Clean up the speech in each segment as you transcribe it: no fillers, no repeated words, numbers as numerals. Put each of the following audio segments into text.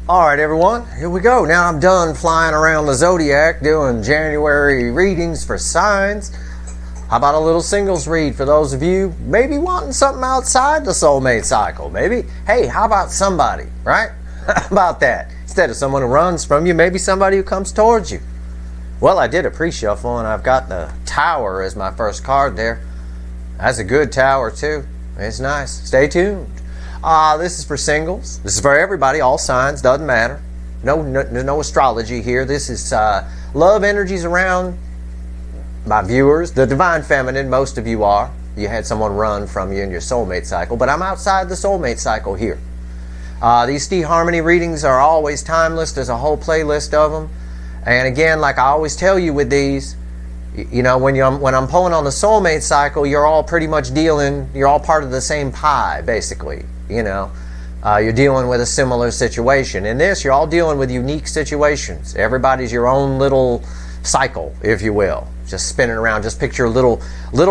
All right, everyone, here we go. Now I'm done flying around the zodiac doing January readings for signs. How about a little singles read for those of you maybe wanting something outside the soulmate cycle? Maybe, hey, how about somebody, right? How about that? Instead of someone who runs from you, maybe somebody who comes towards you. Well, I did a pre-shuffle and I've got the Tower as my first card there. That's a good Tower too. It's nice. Stay tuned. This is for singles. This is for everybody, all signs, doesn't matter. No astrology here. This is love energies around my viewers. The divine feminine, most of you are. You had someone run from you in your soulmate cycle, but I'm outside the soulmate cycle here. These stEE-Harmony readings are always timeless. There's a whole playlist of them. And again, like I always tell you with these, you know, when I'm pulling on the soulmate cycle, you're all pretty much dealing, you're all part of the same pie, basically. You know, you're dealing with a similar situation. In this, you're all dealing with unique situations. Everybody's your own little cycle, if you will, just spinning around. Just picture little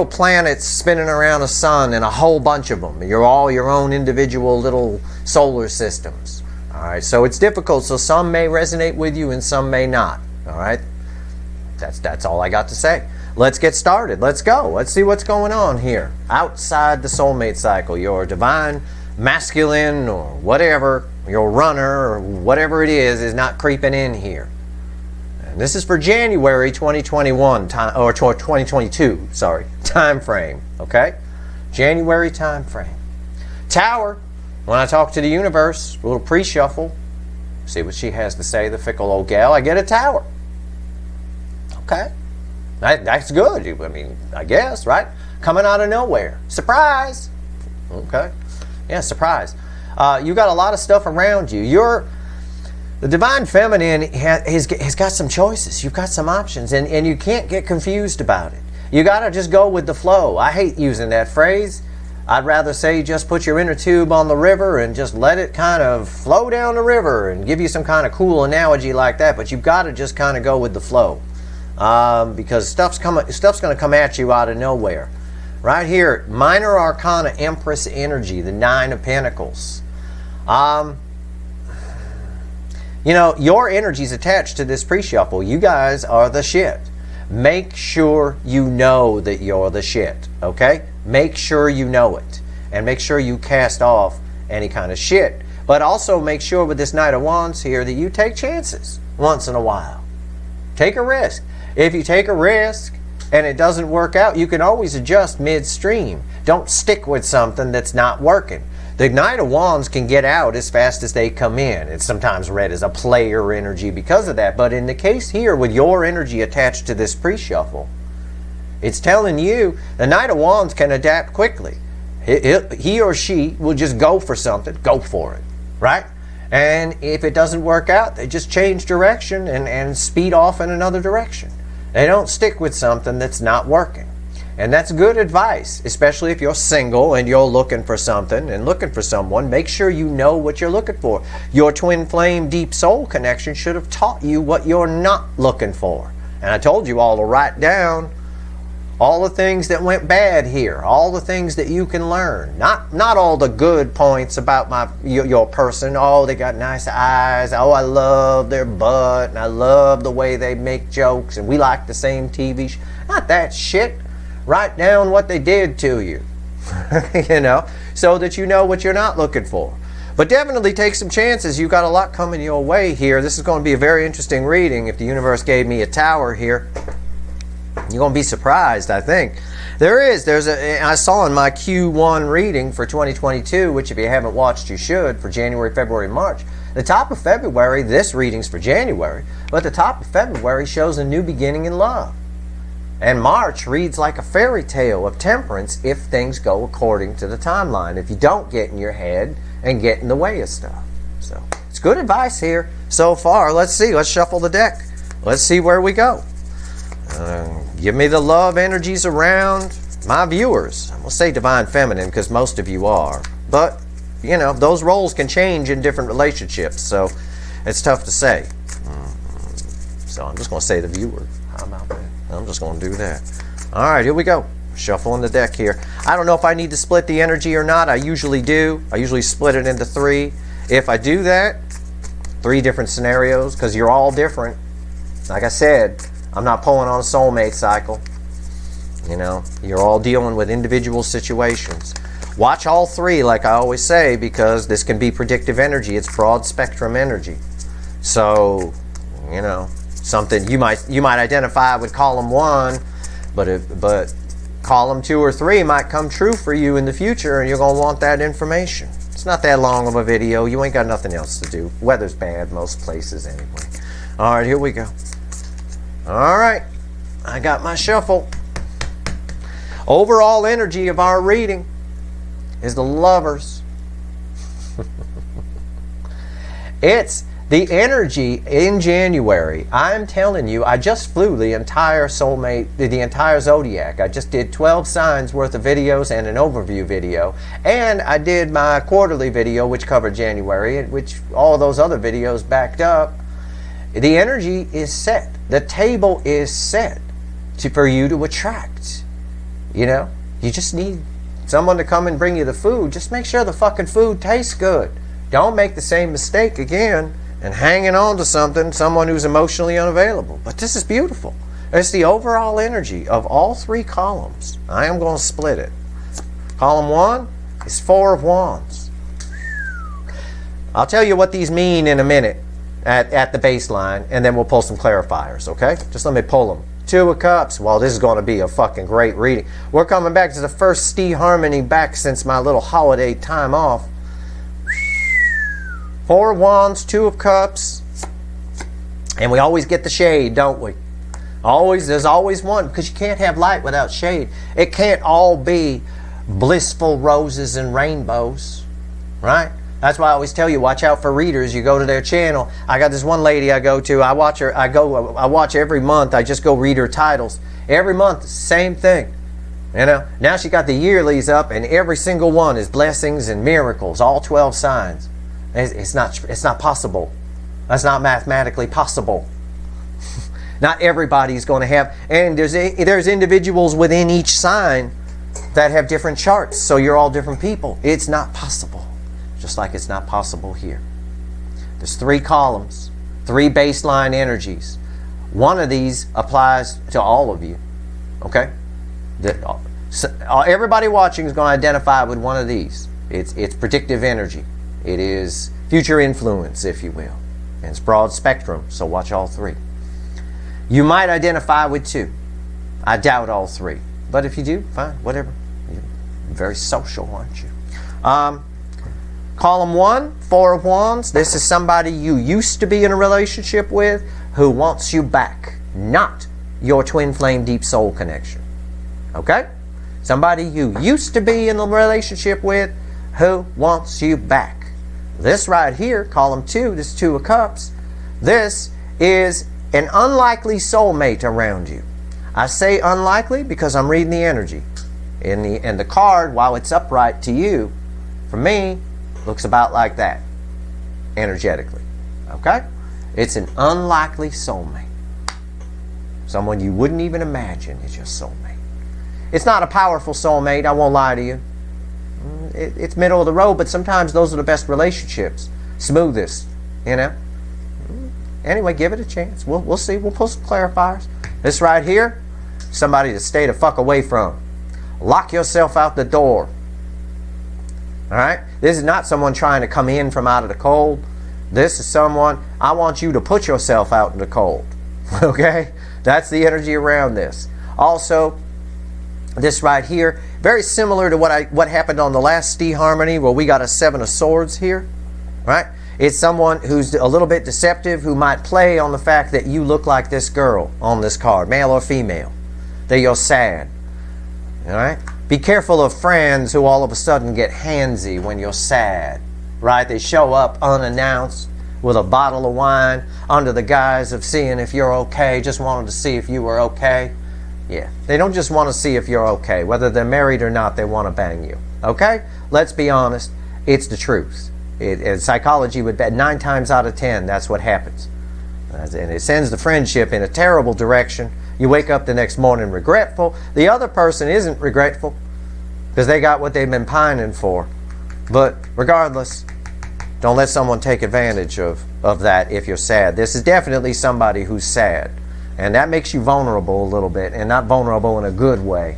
planets spinning around a sun and a whole bunch of them. You're all your own individual little solar systems. All right, so it's difficult. So some may resonate with you and some may not. All right, that's all I got to say. Let's get started. Let's go. Let's see what's going on here outside the soulmate cycle. Your divine masculine or whatever, your runner or whatever it is not creeping in here. And this is for January 2021 time, or 2022, sorry, time frame, okay? January time frame. Tower, when I talk to the universe, a little pre-shuffle, see what she has to say, the fickle old gal, I get a Tower. Okay? That's good. I mean, I guess, right? Coming out of nowhere. Surprise! Okay? Yeah, surprise. You got a lot of stuff around you. The divine feminine has got some choices. You've got some options, and you can't get confused about it. You got to just go with the flow. I hate using that phrase. I'd rather say just put your inner tube on the river and just let it kind of flow down the river and give you some kind of cool analogy like that. But you've got to just kind of go with the flow because stuff's going to come at you out of nowhere. Right here, Minor Arcana Empress energy, the Nine of Pentacles. You know, your energy's attached to this pre-shuffle. You guys are the shit. Make sure you know that you're the shit, okay? Make sure you know it. And make sure you cast off any kind of shit. But also make sure with this Knight of Wands here that you take chances once in a while. Take a risk. If you take a risk and it doesn't work out, you can always adjust midstream. Don't stick with something that's not working. The Knight of Wands can get out as fast as they come in. It's sometimes read as a player energy because of that. But in the case here with your energy attached to this pre-shuffle, it's telling you the Knight of Wands can adapt quickly. He or she will just go for something. Go for it, right? And if it doesn't work out, they just change direction and speed off in another direction. They don't stick with something that's not working. And that's good advice, especially if you're single and you're looking for something and looking for someone. Make sure you know what you're looking for. Your twin flame deep soul connection should have taught you what you're not looking for. And I told you all to write down all the things that went bad here, all the things that you can learn. Not all the good points about your person. Oh, they got nice eyes. Oh, I love their butt. And I love the way they make jokes. And we like the same TV show. Not that shit. Write down what they did to you. You know, so that you know what you're not looking for. But definitely take some chances. You've got a lot coming your way here. This is going to be a very interesting reading. If the universe gave me a Tower here, you're going to be surprised, I think. I saw in my Q1 reading for 2022, which if you haven't watched, you should, for January, February, March. The top of February, this reading's for January, but the top of February shows a new beginning in love. And March reads like a fairy tale of temperance if things go according to the timeline, if you don't get in your head and get in the way of stuff. So it's good advice here so far. Let's see. Let's shuffle the deck. Let's see where we go. Give me the love energies around my viewers. We'll say divine feminine because most of you are. But, you know, those roles can change in different relationships. So it's tough to say. So I'm just going to say the viewer. How about that? I'm just going to do that. All right, here we go. Shuffling the deck here. I don't know if I need to split the energy or not. I usually do. I usually split it into 3. If I do that, 3 different scenarios, because you're all different. Like I said, I'm not pulling on a soulmate cycle. You know, you're all dealing with individual situations. Watch all 3, like I always say, because this can be predictive energy. It's broad spectrum energy. So, you know, something you might identify with column 1, but column 2 or 3 might come true for you in the future, and you're going to want that information. It's not that long of a video. You ain't got nothing else to do. Weather's bad most places anyway. All right, here we go. All right, I got my shuffle. Overall energy of our reading is the Lovers. It's the energy in January. I'm telling you, I just flew the entire Soulmate, the entire Zodiac. I just did 12 signs worth of videos and an overview video. And I did my quarterly video, which covered January, which all those other videos backed up. The energy is set. The table is set for you to attract. You know, you just need someone to come and bring you the food. Just make sure the fucking food tastes good. Don't make the same mistake again and hanging on to someone who's emotionally unavailable. But this is beautiful. It's the overall energy of all 3 columns. I am going to split it. Column 1 is 4 of Wands. I'll tell you what these mean in a minute at the baseline, and then we'll pull some clarifiers, okay? Just let me pull them. 2 of Cups. Well, this is going to be a fucking great reading. We're coming back to the first stEE-Harmony back since my little holiday time off. 4 of Wands, 2 of Cups, and we always get the shade, don't we? There's always one, because you can't have light without shade. It can't all be blissful roses and rainbows, right? That's why I always tell you, watch out for readers. You go to their channel. I got this one lady I go to. I watch every month. I just go read her titles. Every month, same thing. You know, now she got the yearlies up, and every single one is blessings and miracles, all 12 signs. It's not possible. That's not mathematically possible. Not everybody's going to have, and there's individuals within each sign that have different charts, so you're all different people. It's not possible. Just like it's not possible here. There's 3 columns, 3 baseline energies. One of these applies to all of you. Okay? Everybody watching is going to identify with one of these. It's predictive energy. It is future influence, if you will. And it's broad spectrum, so watch all 3. You might identify with 2. I doubt all 3. But if you do, fine, whatever. You're very social, aren't you? Column 1, 4 of Wands. This is somebody you used to be in a relationship with who wants you back, not your twin flame deep soul connection. Okay? Somebody you used to be in a relationship with who wants you back. This right here, column 2, this 2 of Cups, this is an unlikely soulmate around you. I say unlikely because I'm reading the energy. And the card, while it's upright to you, for me, looks about like that, energetically. Okay? It's an unlikely soulmate. Someone you wouldn't even imagine is your soulmate. It's not a powerful soulmate, I won't lie to you. It's middle of the road, but sometimes those are the best relationships. Smoothest, you know? Anyway, give it a chance. We'll see. We'll pull some clarifiers. This right here, somebody to stay the fuck away from. Lock yourself out the door. All right? This is not someone trying to come in from out of the cold. This is someone, I want you to put yourself out in the cold. Okay? That's the energy around this. Also, this right here, very similar to what happened on the last stEE-Harmony, where we got a 7 of Swords here, right? It's someone who's a little bit deceptive, who might play on the fact that you look like this girl on this card, male or female, that you're sad, all right? Be careful of friends who all of a sudden get handsy when you're sad, right? They show up unannounced with a bottle of wine under the guise of seeing if you're okay, just wanted to see if you were okay. Yeah, they don't just want to see if you're okay. Whether they're married or not, they want to bang you. Okay? Let's be honest. It's the truth. Psychology would bet 9 times out of 10 that's what happens. And it sends the friendship in a terrible direction. You wake up the next morning regretful. The other person isn't regretful because they got what they've been pining for. But regardless, Don't let someone take advantage of that if you're sad. This is definitely somebody who's sad. And that makes you vulnerable a little bit, and not vulnerable in a good way.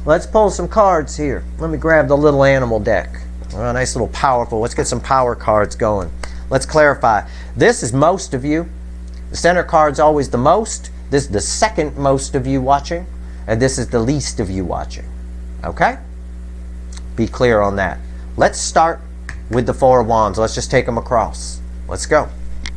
Let's pull some cards here. Let me grab the little animal deck. Oh, nice little powerful. Let's get some power cards going. Let's clarify. This is most of you. The center card's always the most. This is the second most of you watching. And this is the least of you watching. Okay? Be clear on that. Let's start with the Four of Wands. Let's just take them across. Let's go.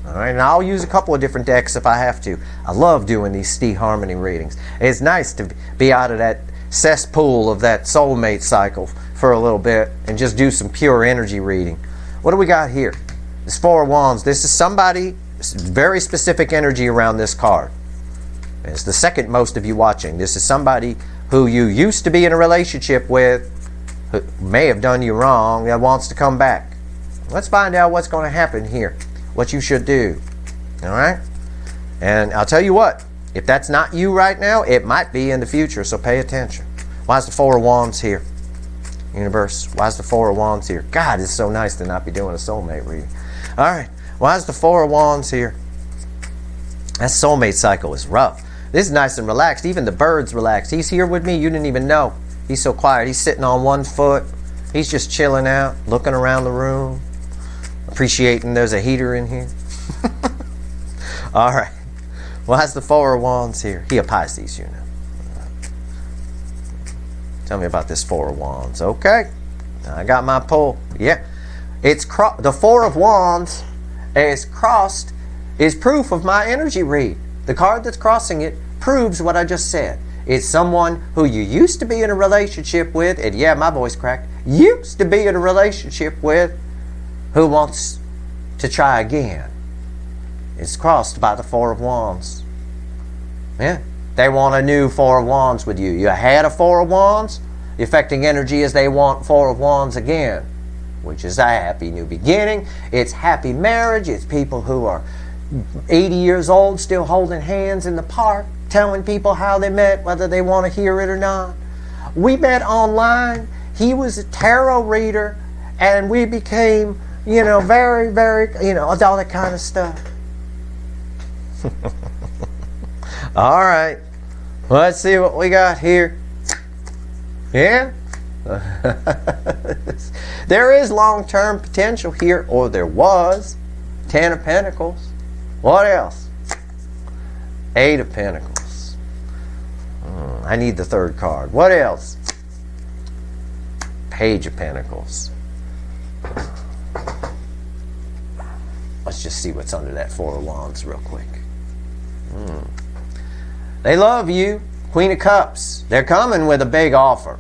All right, and I'll use a couple of different decks if I have to. I love doing these stEE-Harmony readings. It's nice to be out of that cesspool of that soulmate cycle for a little bit and just do some pure energy reading. What do we got here? This Four of Wands. This is somebody, very specific energy around this card. It's the second most of you watching. This is somebody who you used to be in a relationship with, who may have done you wrong, that wants to come back. Let's find out what's going to happen here. What you should do. All right? And I'll tell you what, if that's not you right now, it might be in the future, so pay attention. Why is the Four of Wands here? Universe, why is the Four of Wands here? God, it's so nice to not be doing a soulmate reading. All right, why is the Four of Wands here? That soulmate cycle is rough. This is nice and relaxed. Even the bird's relaxed. He's here with me. You didn't even know. He's so quiet. He's sitting on one foot. He's just chilling out, looking around the room. Appreciating there's a heater in here. All right. Why is the Four of Wands here? He a Pisces, you know. Tell me about this Four of Wands. Okay. I got my pull. Yeah. It's the Four of Wands is crossed is proof of my energy read. The card that's crossing it proves what I just said. It's someone who you used to be in a relationship with, and yeah, my voice cracked, used to be in a relationship with, who wants to try again. It's crossed by the Four of Wands. Yeah. They want a new Four of Wands with you. You had a Four of Wands. The affecting energy is they want Four of Wands again, which is a happy new beginning. It's happy marriage. It's people who are 80 years old still holding hands in the park, telling people how they met, whether they want to hear it or not. We met online. He was a tarot reader, and we became, you know, very, very, you know, all that kind of stuff. All right. Let's see what we got here. Yeah? There is long-term potential here, or there was. 10 of Pentacles. What else? 8 of Pentacles. I need the third card. What else? Page of Pentacles. Let's just see what's under that Four of Wands real quick. They love you. Queen of Cups. They're coming with a big offer.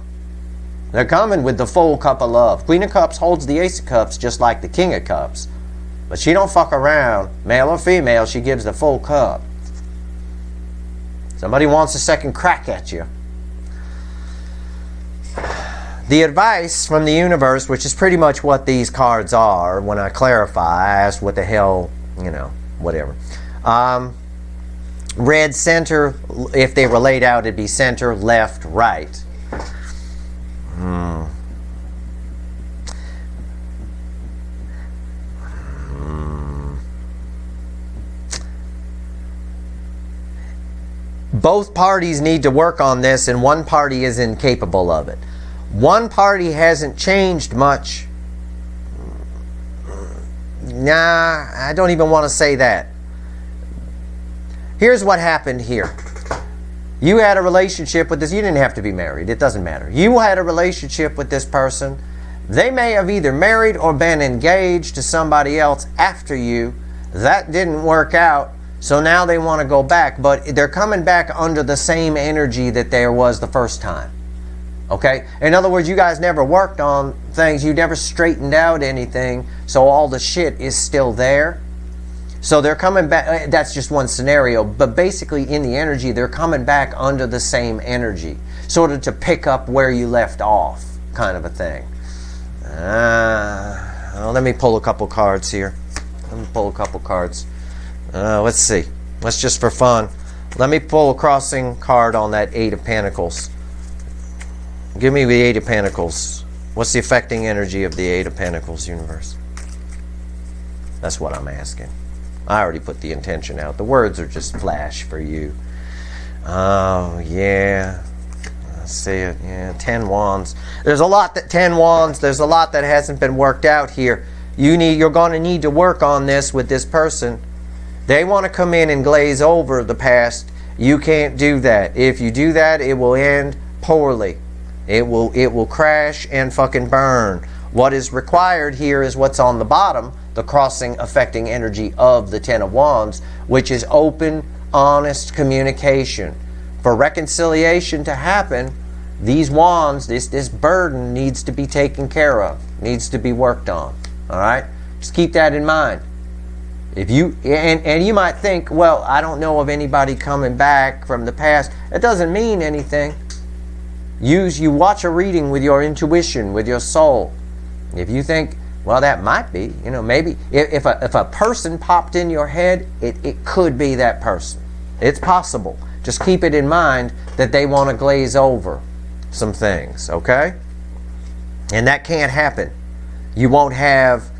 They're coming with the full cup of love. Queen of Cups holds the Ace of Cups just like the King of Cups. But she don't fuck around. Male or female, she gives the full cup. Somebody wants a second crack at you. The advice from the universe, which is pretty much what these cards are, when I clarify, I asked what the hell, you know, whatever. Red center, if they were laid out, it'd be center, left, right. Both parties need to work on this, and one party is incapable of it. One party hasn't changed much. Nah, I don't even want to say that. Here's what happened here. You had a relationship with this. You didn't have to be married. It doesn't matter. You had a relationship with this person. They may have either married or been engaged to somebody else after you. That didn't work out. So now they want to go back. But they're coming back under the same energy that there was the first time. Okay? In other words, you guys never worked on things. You never straightened out anything. So all the shit is still there. So they're coming back. That's just one scenario. But basically in the energy, they're coming back under the same energy. Sort of to pick up where you left off. Kind of a thing. Well, let me pull a couple cards here. Let's see. Let's just for fun. Let me pull a crossing card on that 8 of Pentacles. Give me the 8 of Pentacles. What's the affecting energy of the 8 of Pentacles, universe? That's what I'm asking. I already put the intention out. The words are just flash for you. Oh, yeah. I see it. Yeah, 10 wands. There's a lot that 10 wands. There's a lot that hasn't been worked out here. You're going to need to work on this with this person. They want to come in and glaze over the past. You can't do that. If you do that, it will end poorly. It will crash and fucking burn. What is required here is what's on the bottom, the crossing affecting energy of the 10 of Wands, which is open, honest communication. For reconciliation to happen, these wands, this burden needs to be taken care of, needs to be worked on. All right? Just keep that in mind. If you and you might think, well, I don't know of anybody coming back from the past. It doesn't mean anything. You watch a reading with your intuition, with your soul. If you think, well, that might be, maybe if a person popped in your head, it could be that person. It's possible. Just keep it in mind that they want to glaze over some things, okay? And that can't happen. You won't have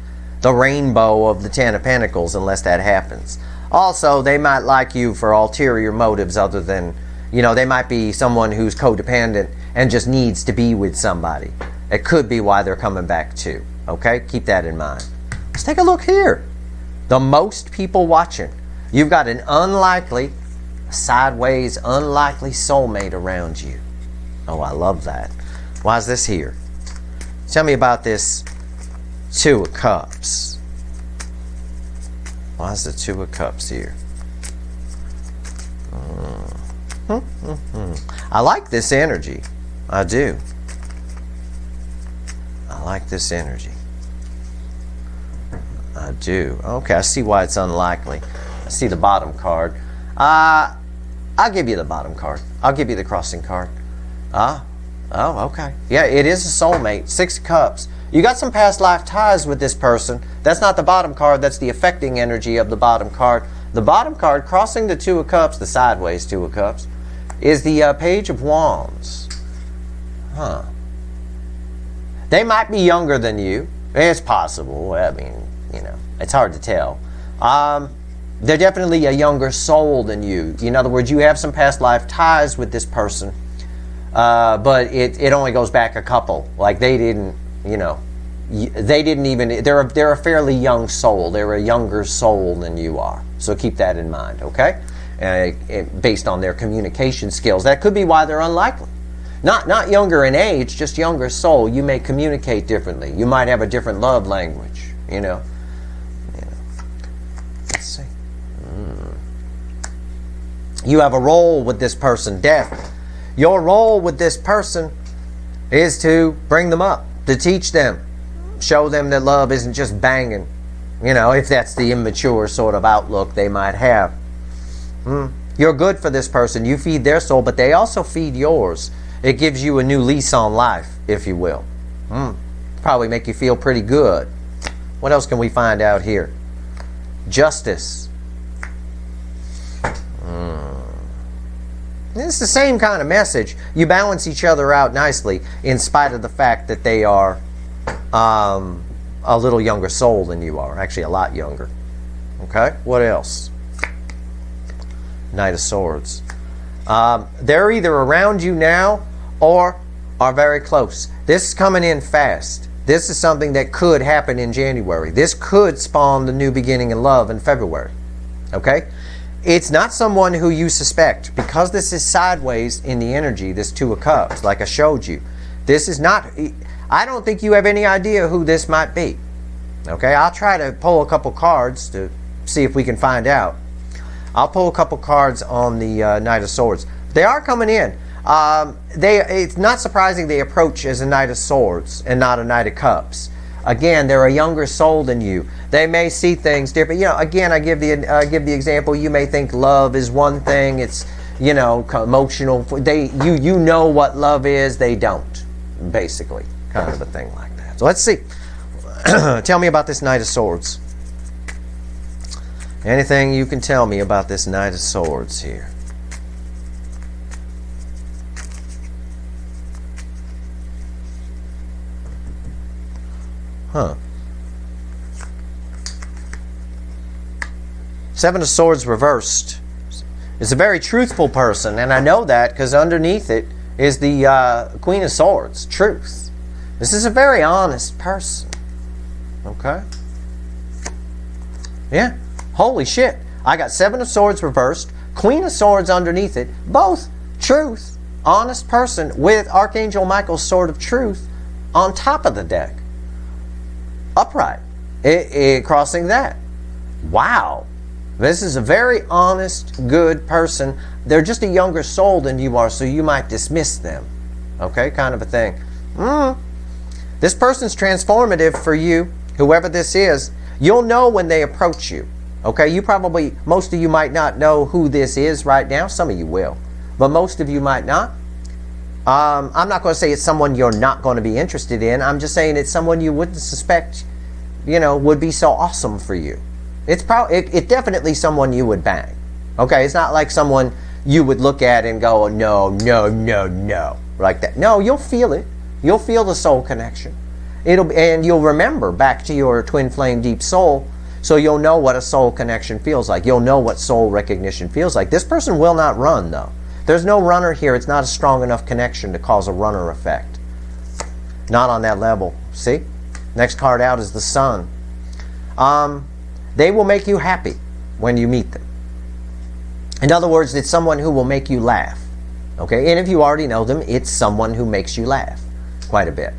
the rainbow of the 10 of Pentacles unless that happens. Also, they might like you for ulterior motives other than, they might be someone who's codependent and just needs to be with somebody. It could be why they're coming back too. Okay? Keep that in mind. Let's take a look here. The most people watching. You've got an unlikely, sideways, unlikely soulmate around you. Oh, I love that. Why is this here? Tell me about this 2 of Cups. Why is the 2 of Cups here? I like this energy. I do. I like this energy. I do. Okay, I see why it's unlikely. I see the bottom card. I'll give you the bottom card. I'll give you the crossing card. Oh, okay. Yeah, it is a soulmate. 6 of Cups. You got some past life ties with this person. That's not the bottom card. That's the affecting energy of the bottom card. The bottom card, crossing the 2 of Cups, the sideways 2 of Cups, is the Page of Wands. Huh. They might be younger than you. It's possible. I mean, it's hard to tell. They're definitely a younger soul than you. In other words, you have some past life ties with this person, but it only goes back a couple. Like they didn't even. They're a fairly young soul. They're a younger soul than you are. So keep that in mind, okay? Based on their communication skills, that could be why they're unlikely. Not younger in age, just younger soul. You may communicate differently. You might have a different love language. Let's see. You have a role with this person, Death. Your role with this person is to bring them up, to teach them, show them that love isn't just banging. If that's the immature sort of outlook they might have. You're good for this person. You feed their soul, but they also feed yours. It gives you a new lease on life, if you will. Probably make you feel pretty good. What else can we find out here? Justice. It's the same kind of message. You balance each other out nicely in spite of the fact that they are a little younger soul than you are. Actually, a lot younger. Okay? What else? Knight of Swords. They're either around you now or are very close. This is coming in fast. This is something that could happen in January. This could spawn the new beginning in love in February. Okay? It's not someone who you suspect. Because this is sideways in the energy, this 2 of Cups, like I showed you. This is not... I don't think you have any idea who this might be. Okay? I'll try to pull a couple cards to see if we can find out. I'll pull a couple cards on the Knight of Swords. They are coming in. It's not surprising they approach as a Knight of Swords and not a Knight of Cups. Again, they're a younger soul than you. They may see things different. Again, I give the example. You may think love is one thing. It's emotional. You know what love is. They don't. Basically, kind of a thing like that. So let's see. Tell me about this Knight of Swords. Anything you can tell me about this Knight of Swords here? Huh. Seven of Swords reversed. It's a very truthful person, and I know that because underneath it is the Queen of Swords, truth. This is a very honest person. Okay? Yeah. Holy shit. I got Seven of Swords reversed, Queen of Swords underneath it, both truth, honest person with Archangel Michael's Sword of Truth on top of the deck. Upright. Crossing that. Wow. This is a very honest, good person. They're just a younger soul than you are, so you might dismiss them. Okay? Kind of a thing. This person's transformative for you, whoever this is. You'll know when they approach you. Okay? You probably, most of you might not know who this is right now. Some of you will. But most of you might not. I'm not going to say it's someone you're not going to be interested in. I'm just saying it's someone you wouldn't suspect, you know, would be so awesome for you. It's definitely someone you would bang. Okay, it's not like someone you would look at and go, no, no, no, no, like that. No, you'll feel it. You'll feel the soul connection. And you'll remember back to your twin flame deep soul, so you'll know what a soul connection feels like. You'll know what soul recognition feels like. This person will not run, though. There's no runner here. It's not a strong enough connection to cause a runner effect. Not on that level. See? Next card out is the Sun. They will make you happy when you meet them. In other words, it's someone who will make you laugh. Okay? And if you already know them, it's someone who makes you laugh quite a bit.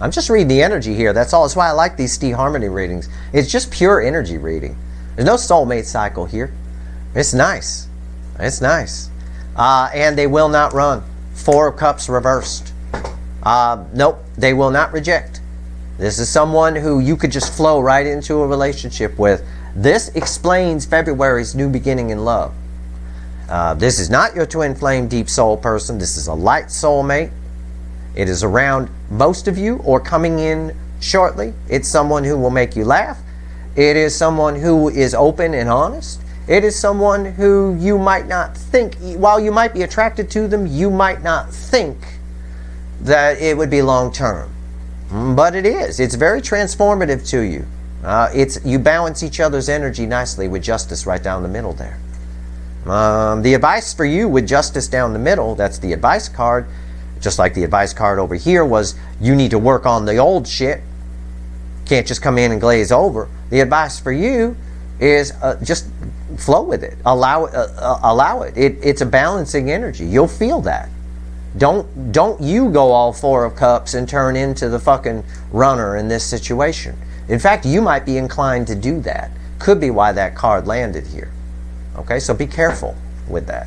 I'm just reading the energy here. That's all. That's why I like these stEE-Harmony readings. It's just pure energy reading. There's no soulmate cycle here. It's nice. It's nice. And they will not run. Four of Cups reversed. Nope. They will not reject. This is someone who you could just flow right into a relationship with. This explains February's new beginning in love. This is not your twin flame deep soul person. This is a light soulmate. It is around most of you or coming in shortly. It's someone who will make you laugh. It is someone who is open and honest. It is someone who you might not think, while you might be attracted to them, you might not think that it would be long term. But it is. It's very transformative to you. You balance each other's energy nicely with justice right down the middle there. The advice for you with justice down the middle, that's the advice card, just like the advice card over here was you need to work on the old shit. Can't just come in and glaze over. The advice for you is just flow with it. Allow it. It's a balancing energy. You'll feel that. Don't you go all Four of Cups and turn into the fucking runner in this situation. In fact, you might be inclined to do that. Could be why that card landed here. Okay, so be careful with that.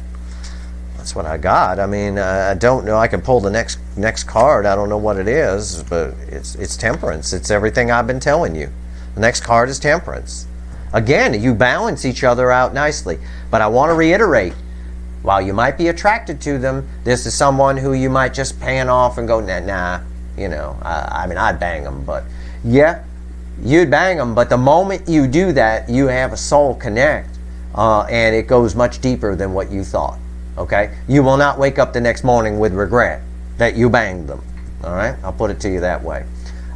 That's what I got. I mean, I don't know. I can pull the next card. I don't know what it is, but it's Temperance. It's everything I've been telling you. The next card is Temperance. Again, you balance each other out nicely. But I want to reiterate, while you might be attracted to them, this is someone who you might just pan off and go, nah, you know, I mean, I'd bang them, but yeah, you'd bang them. But the moment you do that, you have a soul connect, and it goes much deeper than what you thought. Okay? You will not wake up the next morning with regret that you banged them. All right? I'll put it to you that way.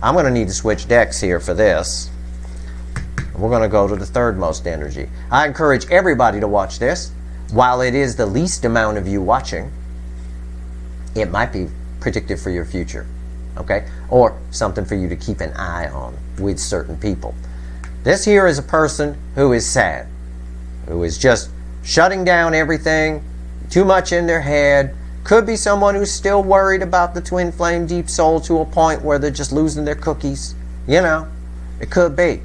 I'm going to need to switch decks here for this. We're going to go to the third most energy. I encourage everybody to watch this. While it is the least amount of you watching, it might be predictive for your future. Okay? Or something for you to keep an eye on with certain people. This here is a person who is sad. Who is just shutting down everything. Too much in their head. Could be someone who's still worried about the twin flame deep soul to a point where they're just losing their cookies. You know, it could be.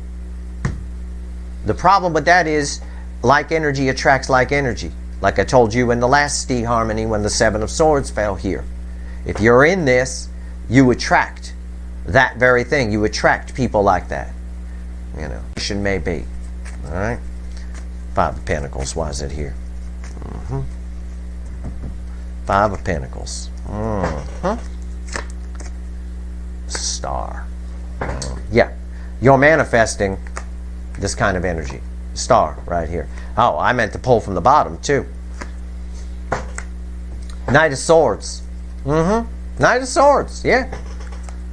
The problem with that is like energy attracts like energy. Like I told you in the last stEE-Harmony when the Seven of Swords fell here. If you're in this, you attract that very thing. You attract people like that. You know, it may be. All right? Five of Pentacles. Why is it here? Five of Pentacles. Star. Yeah. You're manifesting this kind of energy. Star right here. Oh, I meant to pull from the bottom too. Knight of Swords. Knight of Swords. Yeah.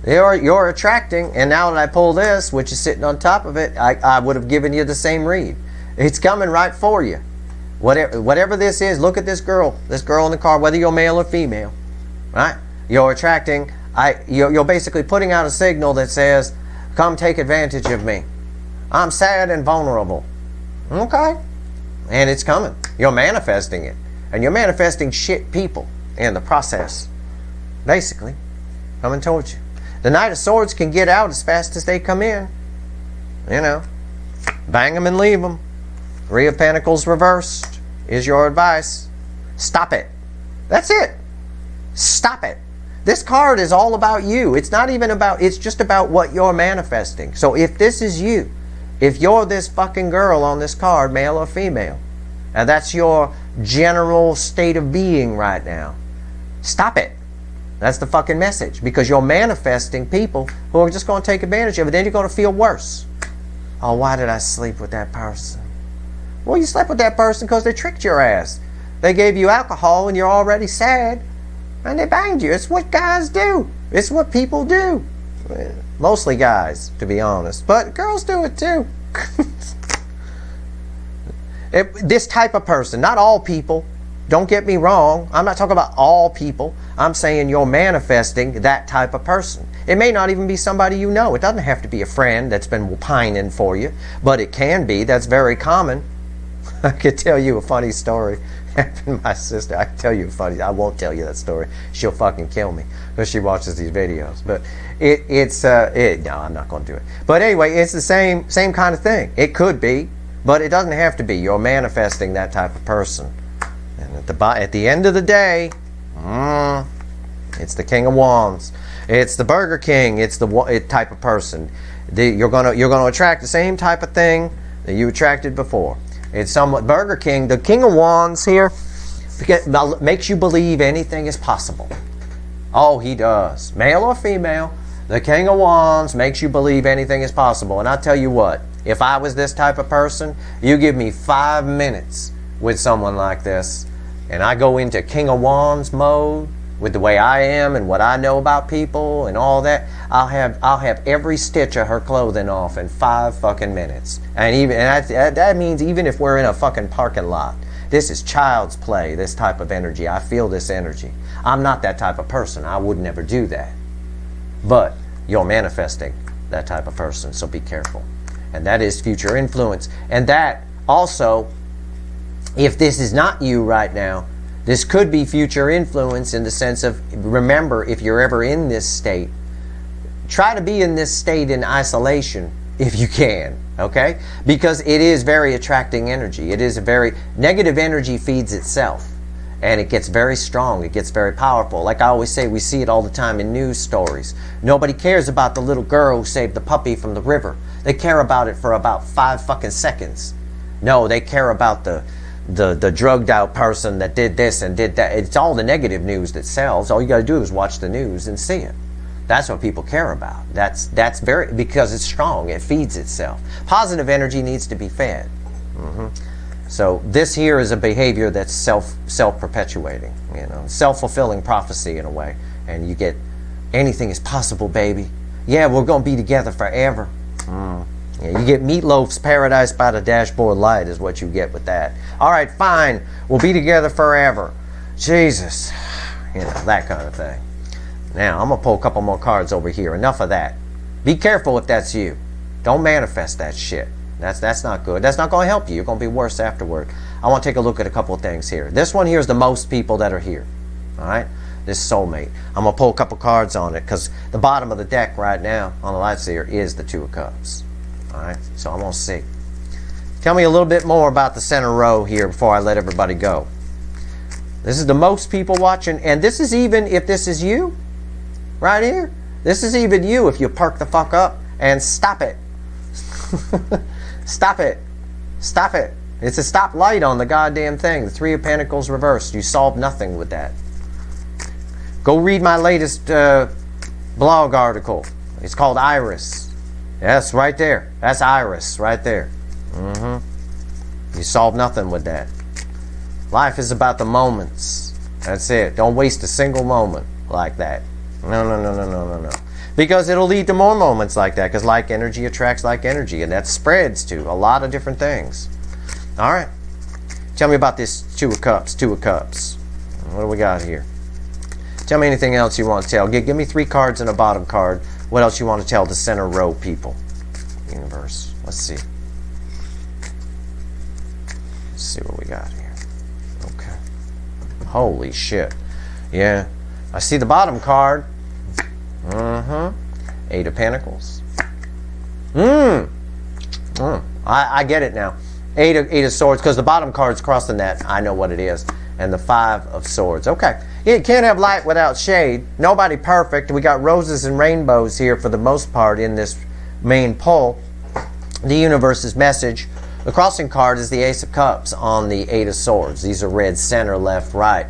You're attracting, and now that I pull this, which is sitting on top of it, I would have given you the same read. It's coming right for you. Whatever this is, look at this girl in the car, whether you're male or female, right? You're attracting, you're basically putting out a signal that says, come take advantage of me. I'm sad and vulnerable. Okay. And it's coming. You're manifesting it. And you're manifesting shit people in the process. Basically, coming towards you. The Knight of Swords can get out as fast as they come in. You know, bang them and leave them. Three of Pentacles reversed is your advice. Stop it. That's it. Stop it. This card is all about you. It's not even about, it's just about what you're manifesting. So if this is you, if you're this fucking girl on this card, male or female, and that's your general state of being right now, stop it. That's the fucking message. Because you're manifesting people who are just going to take advantage of it. Then you're going to feel worse. Oh, why did I sleep with that person? Well, you slept with that person because they tricked your ass. They gave you alcohol and you're already sad. And they banged you. It's what guys do. It's what people do. Mostly guys, to be honest. But girls do it too. This type of person, not all people. Don't get me wrong. I'm not talking about all people. I'm saying you're manifesting that type of person. It may not even be somebody you know. It doesn't have to be a friend that's been pining for you. But it can be. That's very common. I could tell you a funny story. Happened to my sister. I can tell you a funny. I won't tell you that story. She'll fucking kill me because she watches these videos. But no, I'm not going to do it. But anyway, it's the same kind of thing. It could be, but it doesn't have to be. You're manifesting that type of person. And at the end of the day, it's the King of Wands. It's the Burger King. It's the type of person. You're gonna attract the same type of thing that you attracted before. It's somewhat Burger King. The King of Wands here makes you believe anything is possible. Oh, he does. Male or female, the King of Wands makes you believe anything is possible. And I tell you what, if I was this type of person, you give me 5 minutes with someone like this, and I go into King of Wands mode with the way I am and what I know about people and all that, I'll have every stitch of her clothing off in 5 fucking minutes. And that means even if we're in a fucking parking lot. This is child's play, this type of energy. I feel this energy. I'm not that type of person. I would never do that. But you're manifesting that type of person, so be careful. And that is future influence. And that also, if this is not you right now, this could be future influence in the sense of, remember, if you're ever in this state, try to be in this state in isolation if you can, okay? Because it is very attracting energy. It is a very, negative energy feeds itself. And it gets very strong. It gets very powerful. Like I always say, we see it all the time in news stories. Nobody cares about the little girl who saved the puppy from the river. They care about it for about 5 fucking seconds. No, they care about the drugged out person that did this and did that. It's all the negative news that sells. All you got to do is watch the news and see it. That's what people care about. That's very, because it's strong. It feeds itself. Positive energy needs to be fed. So this here is a behavior that's self-perpetuating, you know, self-fulfilling prophecy in a way. And you get, anything is possible, baby. Yeah, we're gonna be together forever. Yeah, you get Meatloaf's Paradise by the Dashboard Light is what you get with that. All right, fine. We'll be together forever. Jesus. You know, that kind of thing. Now, I'm going to pull a couple more cards over here. Enough of that. Be careful if that's you. Don't manifest that shit. That's not good. That's not going to help you. You're going to be worse afterward. I want to take a look at a couple of things here. This one here is the most people that are here. All right? This Soulmate. I'm going to pull a couple cards on it because the bottom of the deck right now on the light seer is the Two of Cups. All right? So I'm going to see. Tell me a little bit more about the center row here before I let everybody go. This is the most people watching, and this is even if this is you right here. This is even you if you perk the fuck up and stop it. Stop it. Stop it. It's a stop light on the goddamn thing. The Three of Pentacles reversed. You solved nothing with that. Go read my latest blog article. It's called Iris. Yes, right there. That's Iris right there. You solved nothing with that. Life is about the moments. That's it. Don't waste a single moment like that. No. Because it'll lead to more moments like that. Because like energy attracts like energy. And that spreads to a lot of different things. All right. Tell me about this Two of Cups. Two of Cups. What do we got here? Tell me anything else you want to tell. Give me 3 cards and a bottom card. What else you want to tell the center row people? Universe. Let's see. Let's see what we got here. Okay. Holy shit. Yeah. I see the bottom card. Eight of Pentacles. I get it now. Eight of Swords, because the bottom card's crossing that. I know what it is. And the 5 of Swords. Okay. You can't have light without shade. Nobody perfect. We got roses and rainbows here for the most part in this main pull. The universe's message. The crossing card is the Ace of Cups on the 8 of Swords. These are red, center, left, right.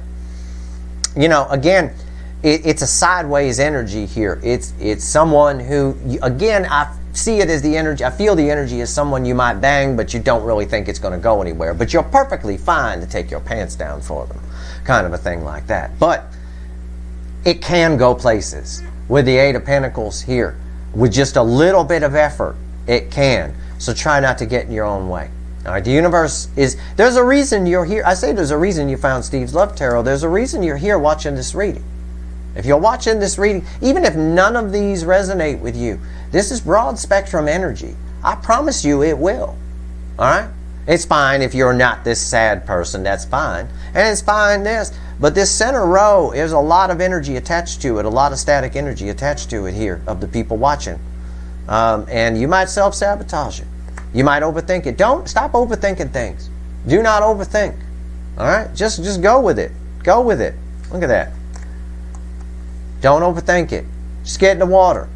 You know, again, it's a sideways energy here. It's someone who, again, I see it as the energy, I feel the energy as someone you might bang, but you don't really think it's going to go anywhere. But you're perfectly fine to take your pants down for them. Kind of a thing like that. But it can go places. With the 8 of Pentacles here, with just a little bit of effort, it can. So try not to get in your own way. All right, the universe is, there's a reason you're here. I say there's a reason you found Steve's Love Tarot. There's a reason you're here watching this reading. If you're watching this reading, even if none of these resonate with you, this is broad spectrum energy. I promise you it will. All right? It's fine if you're not this sad person. That's fine. And it's fine this. But this center row, there's a lot of energy attached to it, a lot of static energy attached to it here of the people watching. And you might self-sabotage it. You might overthink it. Stop overthinking things. Do not overthink. All right? Just go with it. Go with it. Look at that. Don't overthink it. Just get in the water.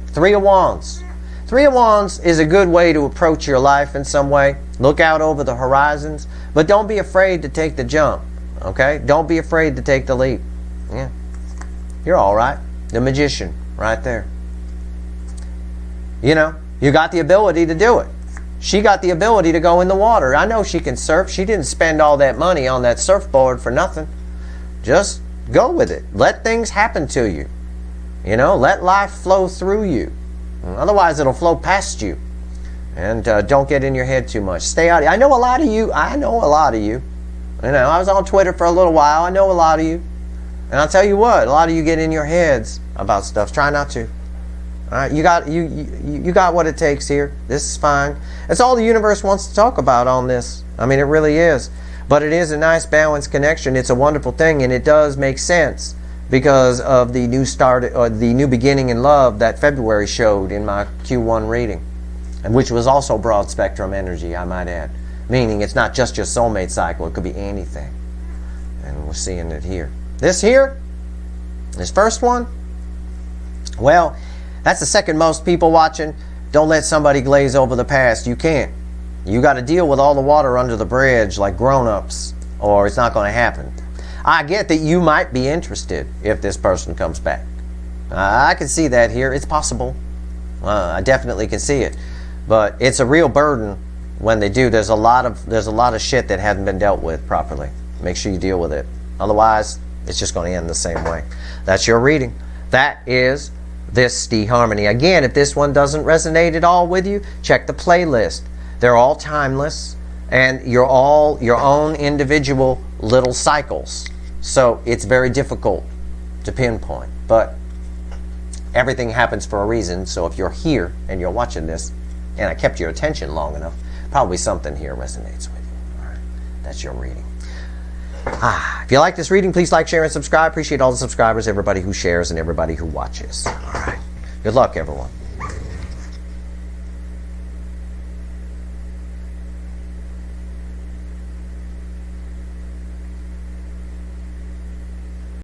3 of Wands. 3 of Wands is a good way to approach your life in some way. Look out over the horizons. But don't be afraid to take the jump. Okay? Don't be afraid to take the leap. Yeah. You're all right. The Magician right there. You know, you got the ability to do it. She got the ability to go in the water. I know she can surf. She didn't spend all that money on that surfboard for nothing. Just go with it. Let things happen to you. You know, let life flow through you. Otherwise, it'll flow past you. And don't get in your head too much. Stay out. I know a lot of you. You know, I was on Twitter for a little while. I know a lot of you. And I'll tell you what, a lot of you get in your heads about stuff. Try not to. All right, you got what it takes here. This is fine. That's all the universe wants to talk about on this. I mean, it really is. But it is a nice balanced connection. It's a wonderful thing, and it does make sense because of the new start or the new beginning in love that February showed in my Q1 reading, and which was also broad spectrum energy, I might add. Meaning it's not just your soulmate cycle, it could be anything. And we're seeing it here. This first one, well, that's the second most people watching. Don't let somebody glaze over the past. You can't. You got to deal with all the water under the bridge like grown-ups, or it's not going to happen. I get that you might be interested if this person comes back. I can see that here. It's possible. I definitely can see it. But it's a real burden when they do. There's a lot of shit that hasn't been dealt with properly. Make sure you deal with it. Otherwise, it's just going to end the same way. That's your reading. That is this stEE-Harmony. Again, if this one doesn't resonate at all with you, check the playlist. They're all timeless, and you're all your own individual little cycles. So it's very difficult to pinpoint. But everything happens for a reason. So if you're here and you're watching this, and I kept your attention long enough, probably something here resonates with you. All right, that's your reading. If you like this reading, please like, share, and subscribe. Appreciate all the subscribers, everybody who shares, and everybody who watches. All right. Good luck, everyone.